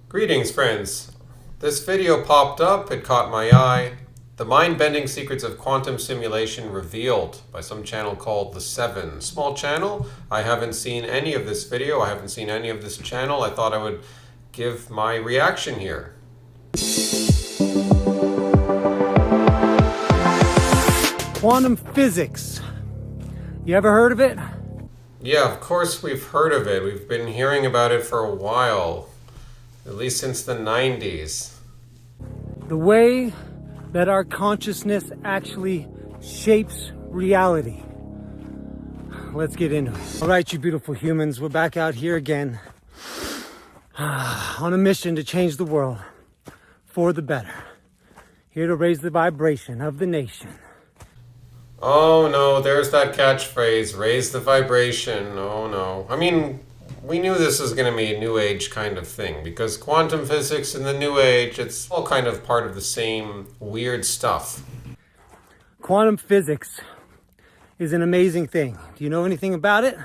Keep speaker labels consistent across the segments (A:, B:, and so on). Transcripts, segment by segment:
A: Greetings, friends. This video popped up, it caught my eye. The mind-bending secrets of quantum simulation revealed by some channel called The Seven. Small channel. I haven't seen any of this video. I haven't seen any of this channel. I thought I would give my reaction here.
B: Quantum physics. You ever heard of it?
A: Yeah, of course we've heard of it. We've been hearing about it for a while. At least since the 90s.
B: The way that our consciousness actually shapes reality. Let's get into it. All right, you beautiful humans, we're back out here again on a mission to change the world for the better. Here to raise the vibration of the nation.
A: Oh no, there's that catchphrase, raise the vibration. Oh no. I mean, we knew this was going to be a new age kind of thing because quantum physics and the new age, it's all kind of part of the same weird stuff.
B: Quantum physics is an amazing thing. Do you know anything about it?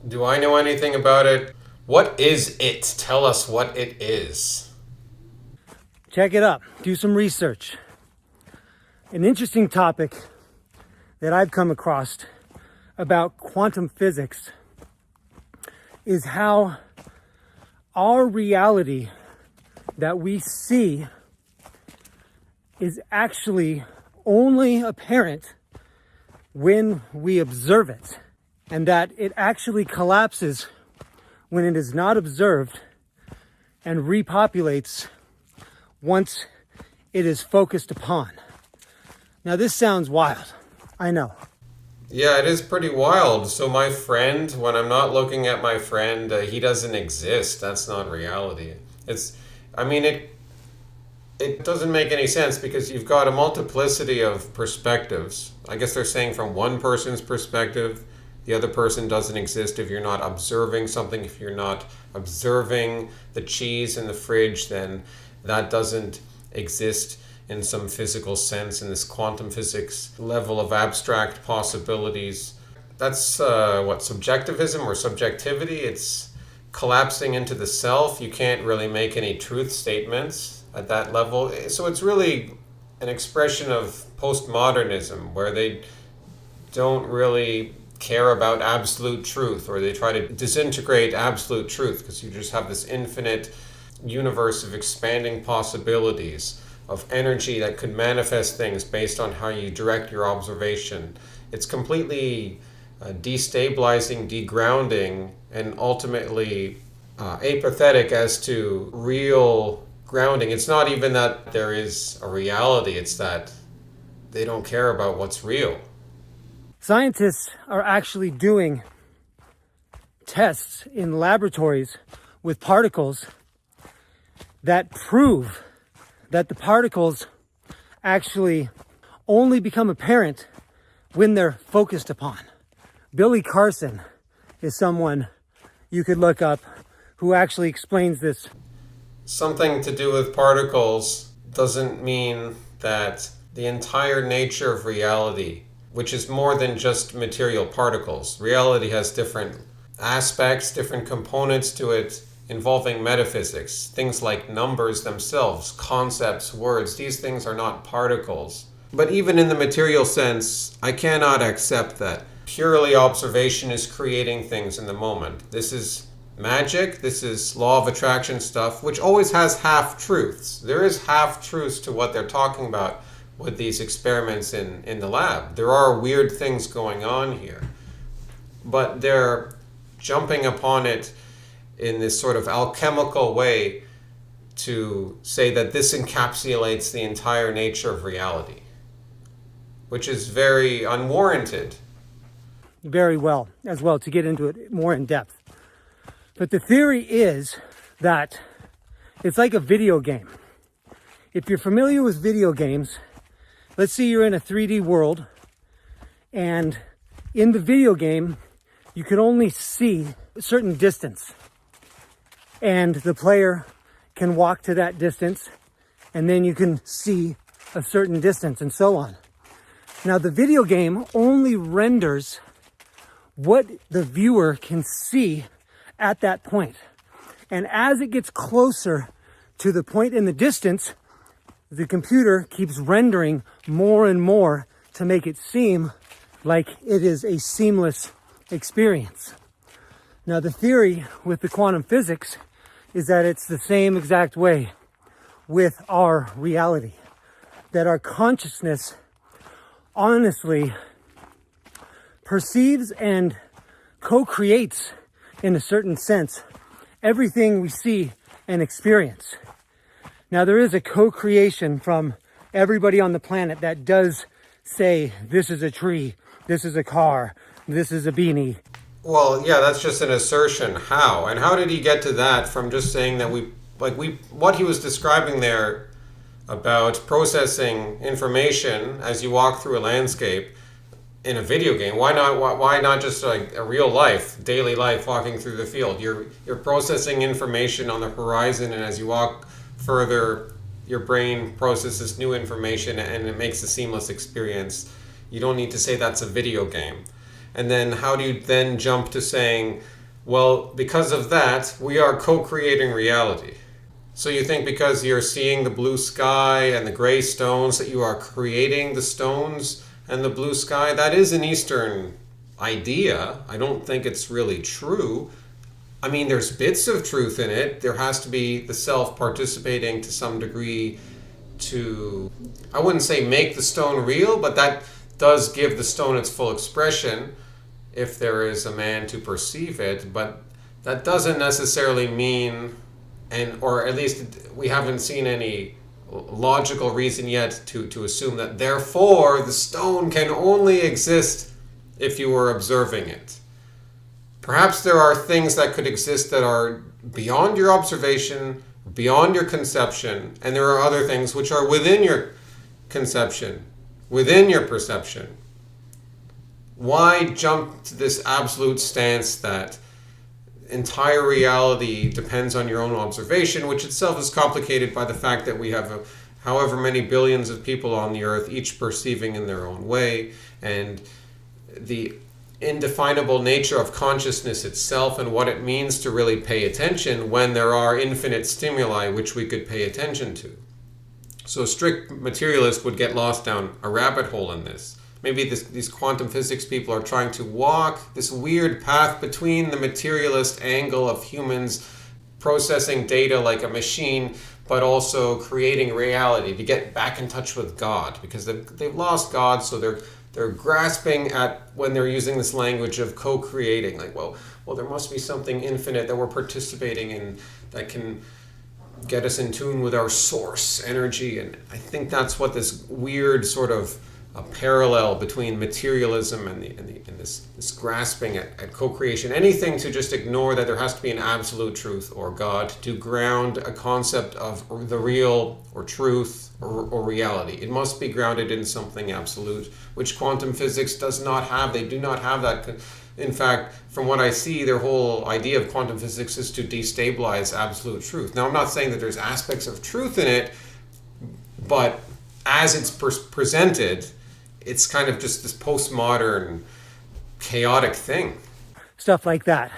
A: Do I know anything about it? What is it? Tell us what it is.
B: Check it up. Do some research. An interesting topic that I've come across about quantum physics is how our reality that we see is actually only apparent when we observe it, and that it actually collapses when it is not observed and repopulates once it is focused upon. Now this sounds wild, I know.
A: Yeah, it is pretty wild. So my friend, when I'm not looking at my friend, he doesn't exist. That's not reality. It doesn't make any sense because you've got a multiplicity of perspectives. I guess they're saying from one person's perspective, the other person doesn't exist if you're not observing something. If you're not observing the cheese in the fridge, then that doesn't exist in some physical sense, in this quantum physics level of abstract possibilities. That's subjectivism or subjectivity. It's collapsing into the self. You can't really make any truth statements at that level. So it's really an expression of postmodernism where they don't really care about absolute truth, or they try to disintegrate absolute truth because you just have this infinite universe of expanding possibilities of energy that could manifest things based on how you direct your observation. It's completely destabilizing, degrounding, and ultimately apathetic as to real grounding. It's not even that there is a reality, it's that they don't care about what's real.
B: Scientists are actually doing tests in laboratories with particles that prove that the particles actually only become apparent when they're focused upon. Billy Carson is someone you could look up who actually explains this.
A: Something to do with particles doesn't mean that the entire nature of reality, which is more than just material particles. Reality has different aspects, different components to it, involving metaphysics, things like numbers themselves, concepts, words. These things are not particles. But even in the material sense, I cannot accept that purely observation is creating things in the moment. This is magic, this is law of attraction stuff, which always has half-truths. There is half-truths to what they're talking about with these experiments in the lab. There are weird things going on here. But they're jumping upon it in this sort of alchemical way to say that this encapsulates the entire nature of reality, which is very unwarranted.
B: Very well, as well, to get into it more in depth. But the theory is that it's like a video game. If you're familiar with video games, let's say you're in a 3D world, and in the video game, you can only see a certain distance. And the player can walk to that distance, and then you can see a certain distance, and so on. Now, the video game only renders what the viewer can see at that point. And as it gets closer to the point in the distance, the computer keeps rendering more and more to make it seem like it is a seamless experience. Now, the theory with the quantum physics is that it's the same exact way with our reality, that our consciousness honestly perceives and co-creates, in a certain sense, everything we see and experience. Now, there is a co-creation from everybody on the planet that does say, this is a tree, this is a car, this is a beanie.
A: Well, yeah, that's just an assertion. How? And how did he get to that from just saying that what he was describing there about processing information as you walk through a landscape in a video game? Why not just like a real life, daily life, walking through the field? You're processing information on the horizon, and as you walk further, your brain processes new information and it makes a seamless experience. You don't need to say that's a video game. And then how do you then jump to saying, well, because of that, we are co-creating reality? So you think because you're seeing the blue sky and the gray stones that you are creating the stones and the blue sky? That is an Eastern idea. I don't think it's really true. I mean, there's bits of truth in it. There has to be the self participating to some degree to, I wouldn't say make the stone real, but that does give the stone its full expression if there is a man to perceive it. But that doesn't necessarily mean, or at least we haven't seen any logical reason yet to assume that therefore the stone can only exist if you were observing it. Perhaps there are things that could exist that are beyond your observation, beyond your conception, and there are other things which are within your conception, within your perception. Why jump to this absolute stance that entire reality depends on your own observation, which itself is complicated by the fact that we have however many billions of people on the earth, each perceiving in their own way, and the indefinable nature of consciousness itself and what it means to really pay attention when there are infinite stimuli which we could pay attention to. So a strict materialist would get lost down a rabbit hole in this. Maybe these quantum physics people are trying to walk this weird path between the materialist angle of humans processing data like a machine, but also creating reality to get back in touch with God, because they've lost God, so they're grasping at, when they're using this language of co-creating, like, well, there must be something infinite that we're participating in that can get us in tune with our source energy. And I think that's what this weird sort of a parallel between materialism and this grasping at co-creation, anything to just ignore that there has to be an absolute truth or God to ground a concept of the real or truth or reality. It must be grounded in something absolute, which quantum physics does not have. They do not have that. In fact, from what I see, their whole idea of quantum physics is to destabilize absolute truth. Now, I'm not saying that there's aspects of truth in it, but as it's presented, it's kind of just this postmodern, chaotic thing.
B: Stuff like that.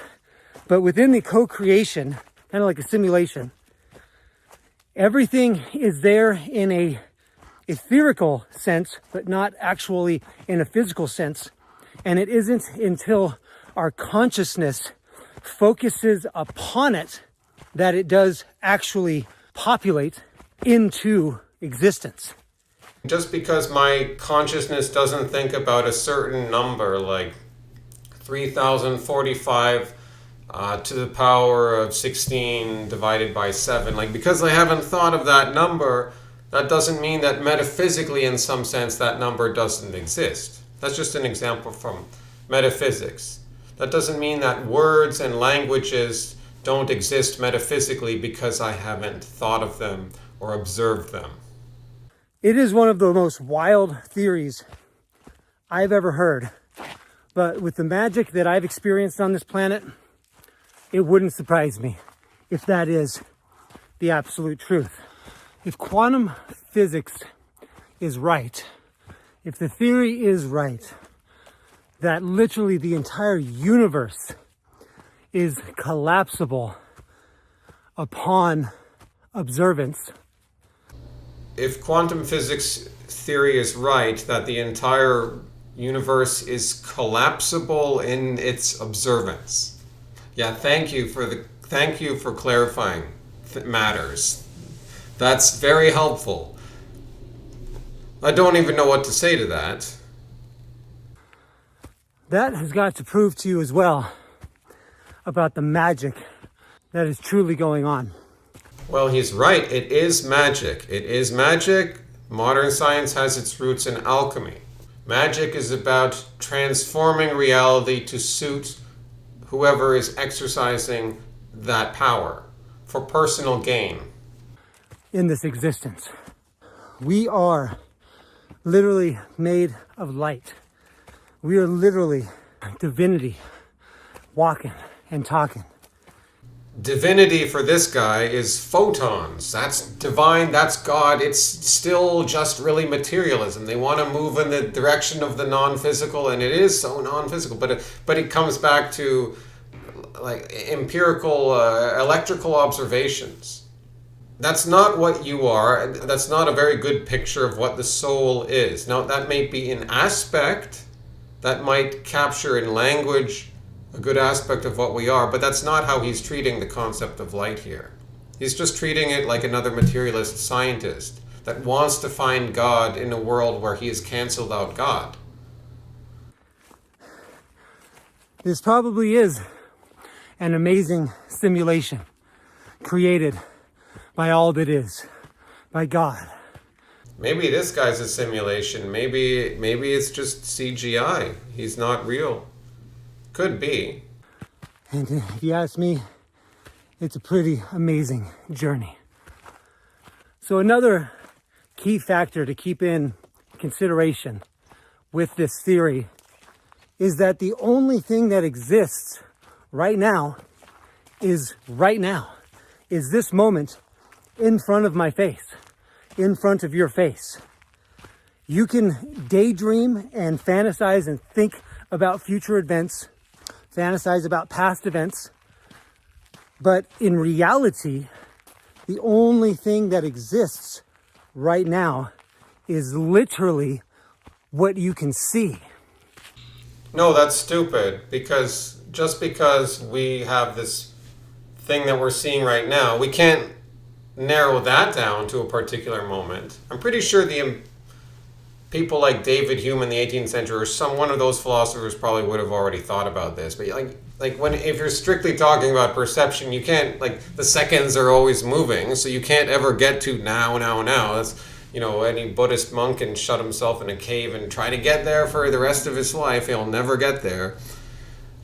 B: But within the co-creation, kind of like a simulation, everything is there in a etherical sense, but not actually in a physical sense. And it isn't until our consciousness focuses upon it that it does actually populate into existence.
A: Just because my consciousness doesn't think about a certain number, like 3045 to the power of 16 divided by 7, like because I haven't thought of that number, that doesn't mean that metaphysically in some sense that number doesn't exist. That's just an example from metaphysics. That doesn't mean that words and languages don't exist metaphysically because I haven't thought of them or observed them.
B: It is one of the most wild theories I've ever heard. But with the magic that I've experienced on this planet, it wouldn't surprise me if that is the absolute truth. If quantum physics is right, if the theory is right, that literally the entire universe is collapsible upon observance.
A: If quantum physics theory is right, that the entire universe is collapsible in its observance. Yeah, thank you for clarifying matters. That's very helpful. I don't even know what to say to that.
B: That has got to prove to you as well about the magic that is truly going on.
A: Well, he's right. It is magic. It is magic. Modern science has its roots in alchemy. Magic is about transforming reality to suit whoever is exercising that power for personal gain.
B: In this existence, we are literally made of light. We are literally divinity walking and talking.
A: Divinity for this guy is photons. That's divine, that's God. It's still just really materialism. They want to move in the direction of the non-physical, and it is so non-physical, but it comes back to like empirical electrical observations. That's not what you are. That's not a very good picture of what the soul is. Now, that may be an aspect that might capture in language a good aspect of what we are, but that's not how he's treating the concept of light here. He's just treating it like another materialist scientist that wants to find God in a world where he has canceled out God.
B: This probably is an amazing simulation created by all that is, by God.
A: Maybe this guy's a simulation. Maybe it's just CGI. He's not real. Could be.
B: And if you ask me, it's a pretty amazing journey. So another key factor to keep in consideration with this theory is that the only thing that exists right now is this moment in front of my face, in front of your face. You can daydream and fantasize and think about future events, fantasize about past events, but in reality, the only thing that exists right now is literally what you can see.
A: No, that's stupid, because just because we have this thing that we're seeing right now, we can't narrow that down to a particular moment. I'm pretty sure the people like David Hume in the 18th century or one of those philosophers probably would have already thought about this. But if you're strictly talking about perception, you can't, the seconds are always moving, so you can't ever get to now. That's, any Buddhist monk can shut himself in a cave and try to get there for the rest of his life. He'll never get there.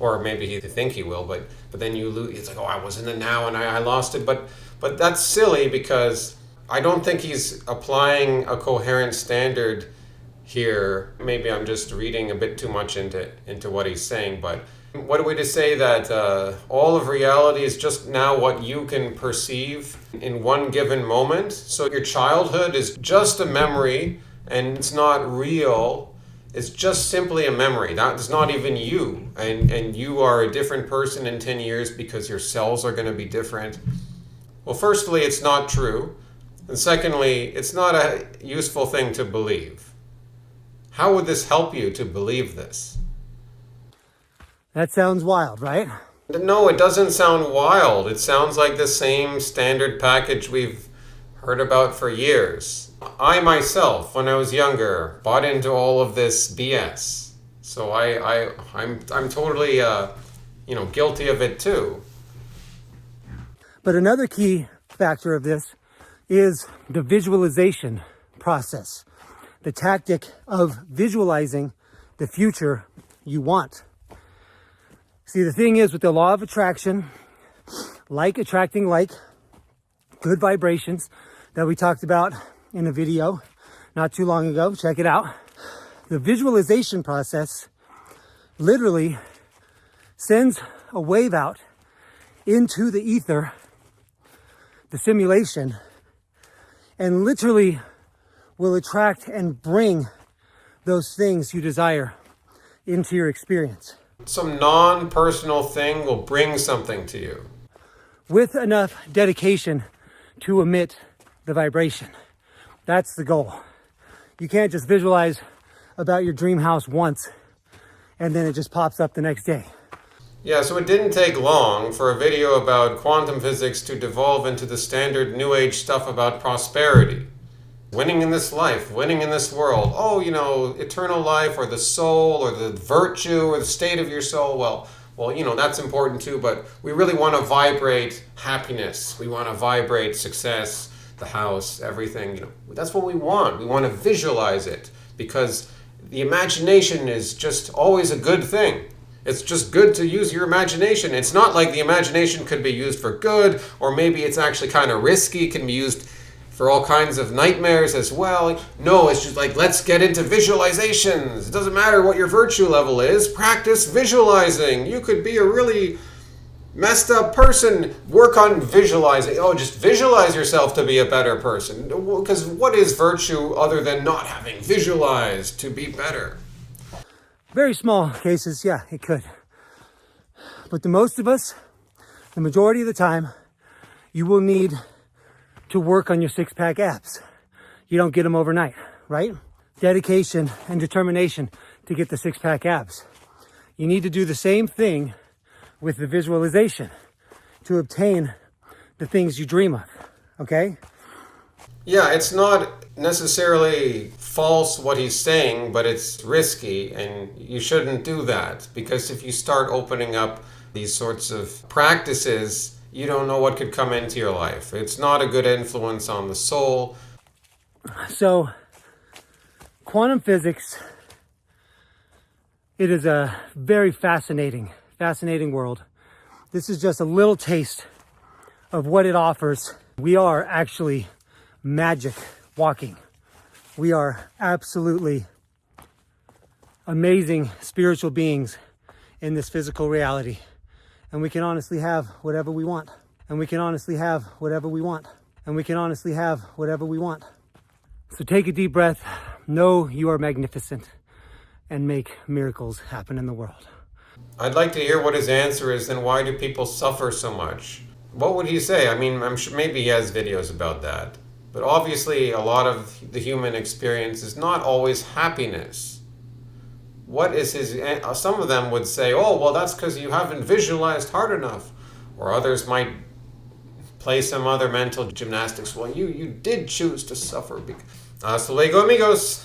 A: Or maybe he think he will, but then you lose. It's like, oh, I was in the now and I lost it. But that's silly, because I don't think he's applying a coherent standard here. Maybe I'm just reading a bit too much into what he's saying, but what are we to say that all of reality is just now what you can perceive in one given moment? So your childhood is just a memory and it's not real. It's just simply a memory. That's not even you. And you are a different person in 10 years because your cells are going to be different. Well, firstly, it's not true. And secondly, it's not a useful thing to believe. How would this help you to believe this?
B: That sounds wild, right?
A: No, it doesn't sound wild. It sounds like the same standard package we've heard about for years. I myself, when I was younger, bought into all of this BS. So I'm totally guilty of it too.
B: But another key factor of this is the visualization process, the tactic of visualizing the future you want. See, the thing is with the law of attraction, like attracting like, good vibrations that we talked about in a video not too long ago, check it out. The visualization process literally sends a wave out into the ether, the simulation, and literally will attract and bring those things you desire into your experience.
A: Some non-personal thing will bring something to you.
B: With enough dedication to emit the vibration. That's the goal. You can't just visualize about your dream house once and then it just pops up the next day.
A: Yeah, so it didn't take long for a video about quantum physics to devolve into the standard New Age stuff about prosperity. Winning in this life, winning in this world. Oh, eternal life or the soul or the virtue or the state of your soul. Well, that's important too, but we really want to vibrate happiness. We want to vibrate success, the house, everything. That's what we want. We want to visualize it because the imagination is just always a good thing. It's just good to use your imagination. It's not like the imagination could be used for good, or maybe it's actually kind of risky, can be used for all kinds of nightmares as well. No, it's just like, let's get into visualizations. It doesn't matter what your virtue level is. Practice visualizing. You could be a really messed up person. Work on visualizing. Oh, just visualize yourself to be a better person. Because what is virtue other than not having visualized to be better?
B: Very small cases, yeah, it could. But the most of us, the majority of the time, you will need to work on your six-pack abs. You don't get them overnight, right? Dedication and determination to get the six-pack abs. You need to do the same thing with the visualization to obtain the things you dream of, okay?
A: Yeah, it's not necessarily false what he's saying, but it's risky and you shouldn't do that because if you start opening up these sorts of practices, you don't know what could come into your life. It's not a good influence on the soul.
B: So, quantum physics, it is a very fascinating world. This is just a little taste of what it offers. We are actually magic walking. We are absolutely amazing spiritual beings in this physical reality. And we can honestly have whatever we want. And we can honestly have whatever we want. And we can honestly have whatever we want. So take a deep breath, know you are magnificent, and make miracles happen in the world.
A: I'd like to hear what his answer is, then why do people suffer so much? What would he say? I mean, I'm sure maybe he has videos about that. But obviously, a lot of the human experience is not always happiness. What is his... Some of them would say, oh, well, that's because you haven't visualized hard enough. Or others might play some other mental gymnastics. Well, you did choose to suffer. Hasta luego, amigos.